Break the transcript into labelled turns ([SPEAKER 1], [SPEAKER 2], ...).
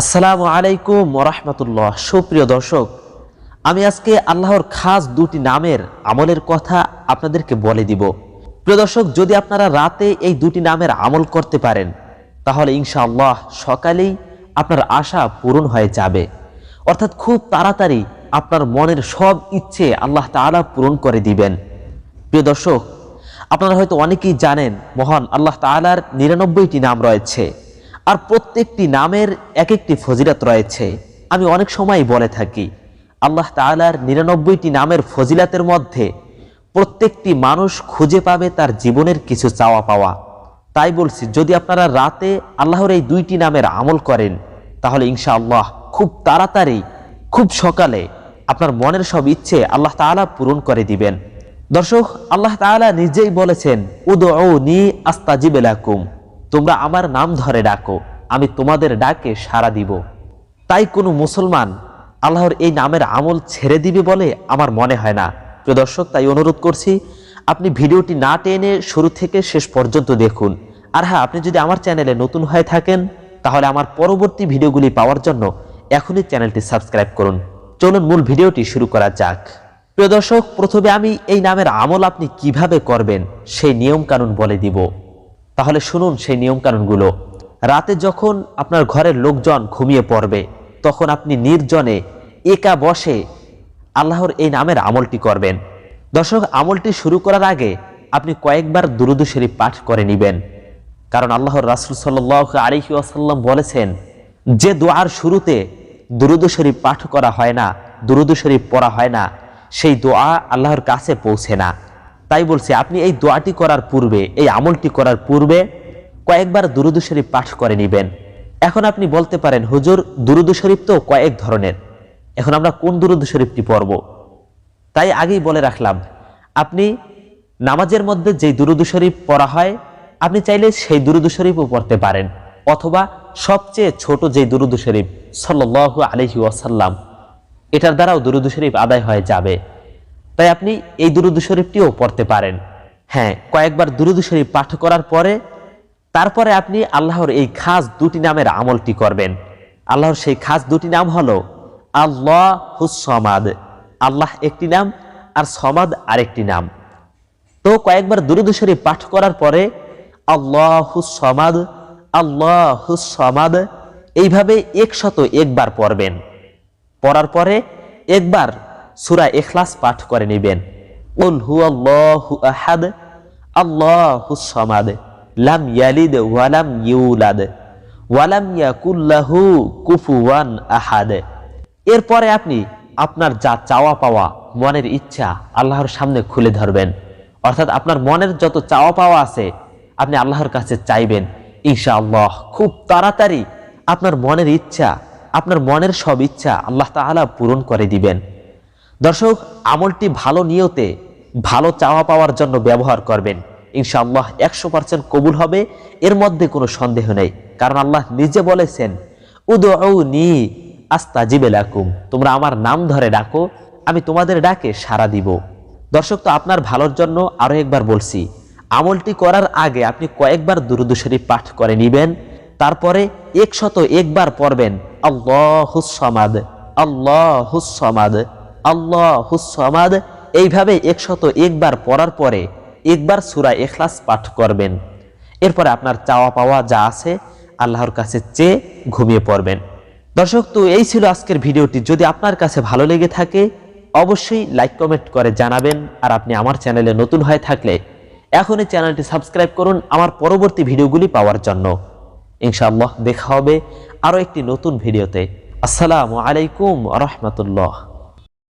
[SPEAKER 1] আসসালামু আলাইকুম ওয়া রাহমাতুল্লাহ। সুপ্রিয় দর্শক, আমি আজকে আল্লাহর খাস দুটি নামের আমলের কথা আপনাদেরকে বলে দিব। প্রিয় দর্শক, যদি আপনারা রাতে এই দুটি নামের আমল করতে পারেন তাহলে ইনশাআল্লাহ সকালেই আপনার আশা পূরণ হয়ে যাবে। অর্থাৎ খুব তাড়াতাড়ি আপনার মনের সব ইচ্ছে আল্লাহ তাআলা পূরণ করে দিবেন। প্রিয় দর্শক, আপনারা হয়তো অনেকেই জানেন মহান আল্লাহ তাআলার ৯৯টি নাম রয়েছে, আর প্রত্যেকটি নামের এক একটি ফজিলত রয়েছে। আমি অনেক সময় বলে থাকি আল্লাহ তাআলার ৯৯টি নামের ফজিলতের মধ্যে প্রত্যেকটি মানুষ খুঁজে পাবে তার জীবনের কিছু চাওয়া পাওয়া। তাই বলছি, যদি আপনারা রাতে আল্লাহর এই দুইটি নামের আমল করেন তাহলে ইনশাআল্লাহ খুব তাড়াতাড়ি, খুব সকালে আপনার মনের সব ইচ্ছে আল্লাহ তাআলা পূরণ করে দিবেন। দর্শক, আল্লাহ তাআলা নিজেই বলেছেন, উদউনি আস্তাজিব লাকুম, তোমরা আমার নাম ধরে ডাকো, আমি তোমাদের ডাকে সাড়া দিব। তাই কোনো মুসলমান আল্লাহর এই নামের আমল ছেড়ে দিবে বলে আমার মনে হয় না। প্রিয় দর্শক, তাই অনুরোধ করছি আপনি ভিডিওটি না টেনে শুরু থেকে শেষ পর্যন্ত দেখুন। আর হ্যাঁ, আপনি যদি আমার চ্যানেলে নতুন হয়ে থাকেন তাহলে আমার পরবর্তী ভিডিওগুলি পাওয়ার জন্য এখনই চ্যানেলটি সাবস্ক্রাইব করুন। চলুন মূল ভিডিওটি শুরু করা যাক। প্রিয় দর্শক, প্রথমে আমি এই নামের আমল আপনি কিভাবে করবেন সেই নিয়ম কানুন বলে দিব। তাহলে শুনুন সেই নিয়ম কানুনগুলো। রাতে যখন আপনার ঘরের লোকজন ঘুমিয়ে পড়বে তখন আপনি নির্জনে একা বসে আল্লাহর এই নামের আমলটি করবেন। দর্শক, আমলটি শুরু করার আগে আপনি কয়েকবার দুরূদ শরীফ পাঠ করে নেবেন, কারণ আল্লাহর রাসূল সাল্লাল্লাহু আলাইহি ওয়াসাল্লাম বলেছেন, যে দোয়ার শুরুতে দুরূদ শরীফ পাঠ করা হয় না, দুরূদ শরীফ পড়া হয় না, সেই দোয়া আল্লাহর কাছে পৌঁছে না। তাই বলছি, আপনি এই দোয়াটি করার পূর্বে, এই আমলটি করার পূর্বে কয়েকবার দুরূদ শরীফ পাঠ করে নেবেন। এখন আপনি বলতে পারেন, হুজুর দুরূদ শরীফ তো কয়েক ধরনের, এখন আমরা কোন দুরূদ শরীফটি পড়ব? তাই আগেই বলে রাখলাম, আপনি নামাজের মধ্যে যেই দুরূদ শরীফ পড়া হয় আপনি চাইলে সেই দুরূদ শরীফও পড়তে পারেন, অথবা সবচেয়ে ছোট যেই দুরূদ শরীফ সাল্লাল্লাহু আলাইহি ওয়াসাল্লাম, এটার দ্বারাও দুরূদ শরীফ আদায় হয়ে যাবে। তাই আপনি এই দুরূদ শরীফটিও পড়তে পারেন। হ্যাঁ, কয়েকবার দুরূদ শরীফ পাঠ করার পরে তারপরে আপনি আল্লাহর এই খাস দুটি নামের আমলটি করবেন। আল্লাহর সেই খাস দুটি নাম হলো আল্লাহুস সমাদ। আল্লাহ একটি নাম আর সমাদ আরেকটি নাম। তো কয়েকবার দুরূদ শরীফ পাঠ করার পরে আল্লাহুস সমাদ, আল্লাহুস সমাদ এইভাবে ১০১ বার পড়বেন। পড়ার পরে একবার সূরা ইখলাস পাঠ করে নেবেন। কুল হুয়াল্লাহু আহাদ, আল্লাহুস সমাদ, লাম ইয়ালিদ ওয়া লাম ইউলাদ ওয়া লাম ইয়াকুল লাহু কুফুয়ান আহাদ। এরপরে আপনি আপনার যা চাওয়া পাওয়া, মনের ইচ্ছা আল্লাহর সামনে খুলে ধরবেন। অর্থাৎ আপনার মনের যত চাওয়া পাওয়া আছে আপনি আল্লাহর কাছে চাইবেন। ইনশাআল্লাহ খুব তাড়াতাড়ি আপনার মনের ইচ্ছা, আপনার মনের সব ইচ্ছা আল্লাহ তাআলা পূরণ করে দিবেন। দর্শক, আমলটি ভালো নিয়তে, ভালো চাওয়া পাওয়ার জন্য ব্যবহার করবেন। ইনশাআল্লাহ ১০০% কবুল হবে, এর মধ্যে কোনো সন্দেহ নেই। কারণ আল্লাহ নিজে বলেছেন, উদউনি আস্তাজিব লাকুম, তোমরা আমার নাম ধরে ডাকো, আমি তোমাদের ডাকে সাড়া দিব। দর্শক, তো আপনার ভালোর জন্য আরো একবার বলছি, আমলটি করার আগে আপনি কয়েকবার দুরূদ শরীফ পাঠ করে নেবেন। তারপরে ১০১ বার পড়বেন আল্লাহুস সমাদ, আল্লাহুস সমাদ, আল্লাহুস সমাদ। এইভাবে ১০১ বার পড়ার পরে একবার সূরা ইখলাস পাঠ করবেন। এরপরে আপনার চাওয়া পাওয়া যা আছে আল্লাহর কাছে চেয়ে ঘুমিয়ে পড়বেন। দর্শক, তো এই ছিল আজকের ভিডিওটি। যদি আপনার কাছে ভালো লেগে থাকে অবশ্যই লাইক কমেন্ট করে জানাবেন। আর আপনি আমার চ্যানেলে নতুন হয়ে থাকলে এখনই চ্যানেলটি সাবস্ক্রাইব করুন আমার পরবর্তী ভিডিওগুলি পাওয়ার জন্য। ইনশাআল্লাহ দেখা হবে আরো একটি নতুন ভিডিওতে। আসসালামু আলাইকুম ওয়া রাহমাতুল্লাহ।